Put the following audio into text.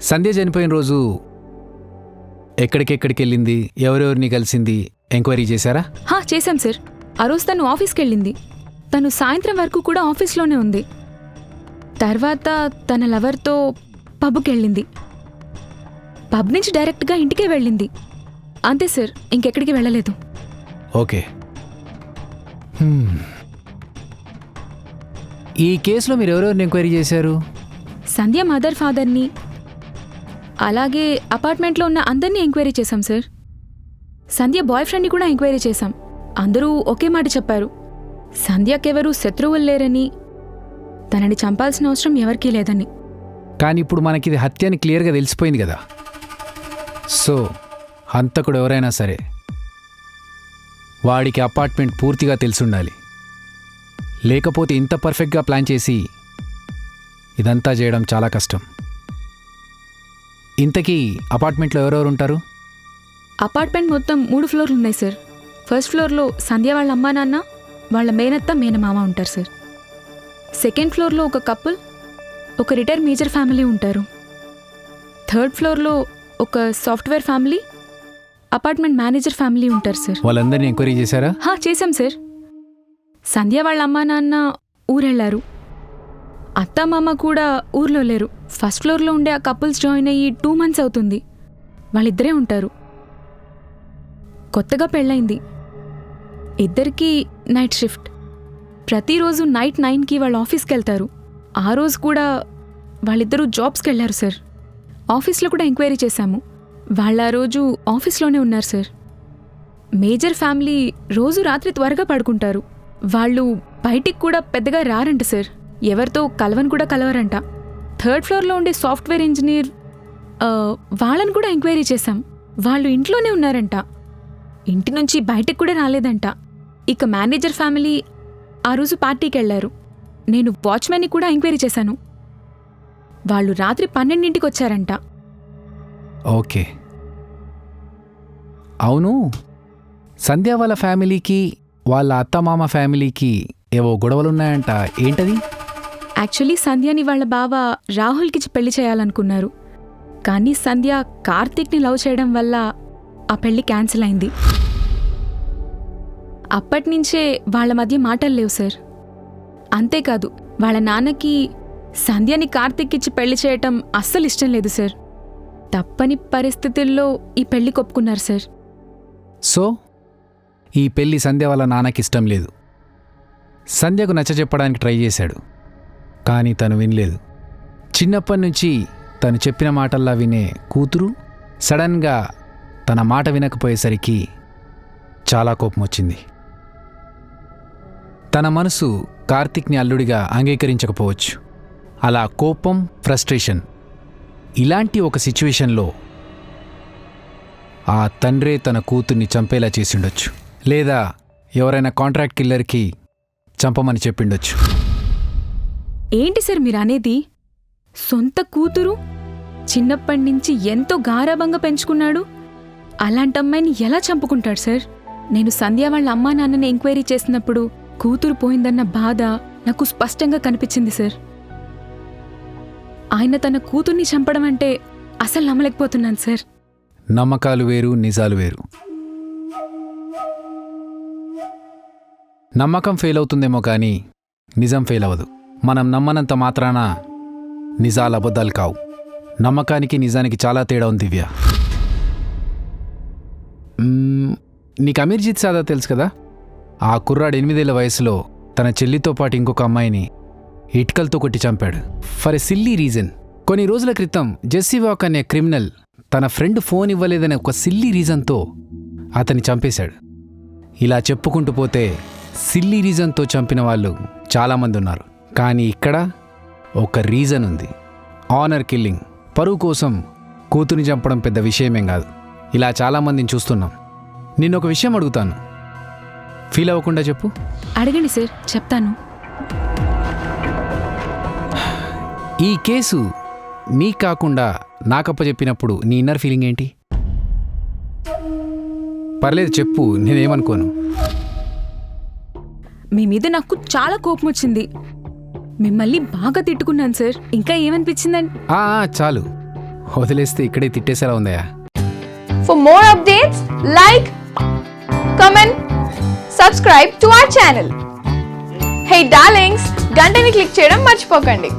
సంధ్య చనిపోయిన రోజు ఎక్కడికెక్కడికి వెళ్ళింది, ఎవరెవరిని కలిసింది ఎంక్వైరీ చేశారా? చేశాం సార్. ఆ రోజు తను ఆఫీస్కి వెళ్ళింది. తను సాయంత్రం వరకు కూడా ఆఫీస్లోనే ఉంది. తర్వాత తన లవర్తో పబ్కి వెళ్ళింది. పబ్ నుంచి డైరెక్ట్గా ఇంటికే వెళ్ళింది. అంతే సార్, ఇంకెక్కడికి వెళ్ళలేదు. ఓకే. ఈ కేసులో మీరు ఎవరెవరిని ఎంక్వైరీ చేశారు? సంధ్య మదర్ ఫాదర్ని, అలాగే అపార్ట్మెంట్లో ఉన్న అందరినీ ఎంక్వైరీ చేశాం సార్. సంధ్య బాయ్ ఫ్రెండ్ని కూడా ఎంక్వైరీ చేశాం. అందరూ ఒకే మాట చెప్పారు, సంధ్యకెవరూ శత్రువులు లేరని, తనని చంపాల్సిన అవసరం ఎవరికీ లేదని. కానీ ఇప్పుడు మనకిది హత్య అని క్లియర్గా తెలిసిపోయింది కదా. సో హంతకుడు ఎవరైనా సరే వాడికి అపార్ట్మెంట్ పూర్తిగా తెలిసి ఉండాలి. లేకపోతే ఇంత పర్ఫెక్ట్గా ప్లాన్ చేసి ఇదంతా చేయడం చాలా కష్టం. ఇంతకీ అపార్ట్మెంట్లో ఎవరెవరు ఉంటారు? అపార్ట్మెంట్ మొత్తం 3 ఫ్లోర్లు ఉన్నాయి సార్. ఫస్ట్ ఫ్లోర్లో సంధ్య వాళ్ళ అమ్మా నాన్న, వాళ్ళ మేనత్త మేనమామ ఉంటారు సార్. సెకండ్ ఫ్లోర్లో ఒక కపుల్, ఒక రిటైర్ మేజర్ ఫ్యామిలీ ఉంటారు. థర్డ్ ఫ్లోర్లో ఒక software family, apartment manager family ఉంటారు సార్. వాళ్ళందరినీ ఎంక్వైరీ చేశారా? చేశాం సార్. సంధ్య వాళ్ళ అమ్మా నాన్న ఊరెళ్ళారు. అత్త మామ కూడా ఊర్లో లేరు. ఫస్ట్ ఫ్లోర్లో ఉండే ఆ కపుల్స్ జాయిన్ అయ్యి 2 months అవుతుంది. వాళ్ళిద్దరే ఉంటారు. కొత్తగా పెళ్ళైంది. ఇద్దరికీ నైట్ షిఫ్ట్. ప్రతిరోజు నైట్ 9కి వాళ్ళు ఆఫీస్కి వెళ్తారు. ఆ రోజు కూడా వాళ్ళిద్దరూ జాబ్స్కి వెళ్ళారు సార్. ఆఫీస్లో కూడా ఎంక్వైరీ చేశాము. వాళ్ళ రోజు ఆఫీస్లోనే ఉన్నారు సార్. మేజర్ ఫ్యామిలీ రోజు రాత్రి త్వరగా పడుకుంటారు. వాళ్ళు బయటికి కూడా పెద్దగా రారంట సార్. ఎవరితో కలవని కూడా కలవరంట. థర్డ్ ఫ్లోర్లో ఉండే సాఫ్ట్వేర్ ఇంజనీర్, వాళ్ళని కూడా ఎంక్వైరీ చేశాం. వాళ్ళు ఇంట్లోనే ఉన్నారంట. ఇంటి నుంచి బయటికి కూడా రాలేదంట. ఇక మేనేజర్ ఫ్యామిలీ ఆ రోజు పార్టీకి వెళ్ళారు. నేను వాచ్మెన్ని కూడా ఎంక్వైరీ చేశాను. వాళ్ళు రాత్రి 12ంటికి వచ్చారంట. ఓకే. అవును, సంధ్య వాళ్ళ ఫ్యామిలీకి వాళ్ళ అత్తమామ ఫ్యామిలీకి ఏవో గొడవలున్నాయంట. ఏంటది? యాక్చువల్లీ సంధ్యని వాళ్ళ బావ రాహుల్కి పెళ్లి చేయాలనుకున్నారు. కానీ సంధ్య కార్తీక్ని లవ్ చేయడం వల్ల ఆ పెళ్లి క్యాన్సిల్ అయింది. అప్పటినుంచే వాళ్ళ మధ్య మాటలు లేవు సార్. అంతేకాదు వాళ్ళ నాన్నకి సంధ్యని కార్తీక్కిచ్చి పెళ్లి చేయటం అస్సలు ఇష్టం లేదు సార్. తప్పని పరిస్థితుల్లో ఈ పెళ్లి కొప్పుకున్నారు సార్. సో ఈ పెళ్లి సంధ్య వాళ్ళ నాన్నకి ఇష్టం లేదు. సంధ్యకు నచ్చజెప్పడానికి ట్రై చేశాడు, కానీ తను వినలేదు. చిన్నప్పటి నుంచి తను చెప్పిన మాటల్లా వినే కూతురు సడన్గా తన మాట వినకపోయేసరికి చాలా కోపం వచ్చింది. తన మనసు కార్తీక్ని అల్లుడిగా అంగీకరించకపోవచ్చు. అలా కోపం, ఫ్రస్ట్రేషన్, ఇలాంటి ఒక సిచ్యువేషన్లో ఆ తండ్రే తన కూతుర్ని చంపేలా చేసిండొచ్చు. లేదా ఎవరైనా కాంట్రాక్ట్ కిల్లర్కి చంపమని చెప్పిండొచ్చు. ఏంటి సార్ మీరు అనేది? సొంత కూతురు చిన్నప్పటి నుంచి ఎంతో గారాబంగా పెంచుకున్నాడు. అలాంటి అమ్మాయిని ఎలా చంపుకుంటాడు సార్? నేను సంధ్య వాళ్ళ అమ్మా నాన్నని ఎంక్వైరీ చేసినప్పుడు కూతురు పోయిందన్న బాధ నాకు స్పష్టంగా కనిపించింది సార్. ఆయన తన కూతుర్ని చంపడం అంటే అసలు నమ్మలేకపోతున్నాను సార్. నమ్మకాలు వేరు, నిజాలు వేరు. నమ్మకం ఫెయిల్ అవుతుందేమో కానీ నిజం ఫెయిల్ అవ్వదు. మనం నమ్మనంత మాత్రాన నిజాలు అబద్ధాలు కావు. నమ్మకానికి నిజానికి చాలా తేడా ఉంది దివ్య. నీకు అమీర్జిత్ సాదా తెలుసు కదా? ఆ కుర్రాడు 8 ఏళ్ల వయసులో తన చెల్లితో పాటు ఇంకొక అమ్మాయిని ఇటుకలతో కొట్టి చంపాడు. For a silly reason. కొన్ని రోజుల క్రితం జెస్సీ వాక్ అనే క్రిమినల్ తన ఫ్రెండ్ ఫోన్ ఇవ్వలేదనే ఒక సిల్లీ రీజన్తో అతన్ని చంపేశాడు. ఇలా చెప్పుకుంటూ పోతే సిల్లీ రీజన్తో చంపిన వాళ్ళు చాలామంది ఉన్నారు. కానీ ఇక్కడ ఒక రీజన్ ఉంది. Honour killing. పరువు కోసం కూతుర్ని చంపడం పెద్ద విషయమేం కాదు. ఇలా చాలామందిని చూస్తున్నాం. నిన్నొక విషయం అడుగుతాను, ఫీల్ అవ్వకుండా చెప్పు. అడగండి సార్, చెప్తాను. ఈ కేసు నీ కాకుండా నాకప్ప చెప్పినప్పుడు నీ ఇన్నర్ ఫీలింగ్ ఏంటి? పర్లేదు చెప్పు, నేనేమనుకోను. మీ మీద నాకు చాలా కోపం వచ్చింది. మిమ్మల్ని బాగా తిట్టుకున్నాను సార్. ఇంకా ఏమనిపించిందండి? చాలు, వదిలేస్తే ఇక్కడే తిట్టేసేలా ఉందయ్యా. For more updates, like, comment, subscribe to our channel. Hey darlings, గంటని click చేయడం మర్చిపోకండి.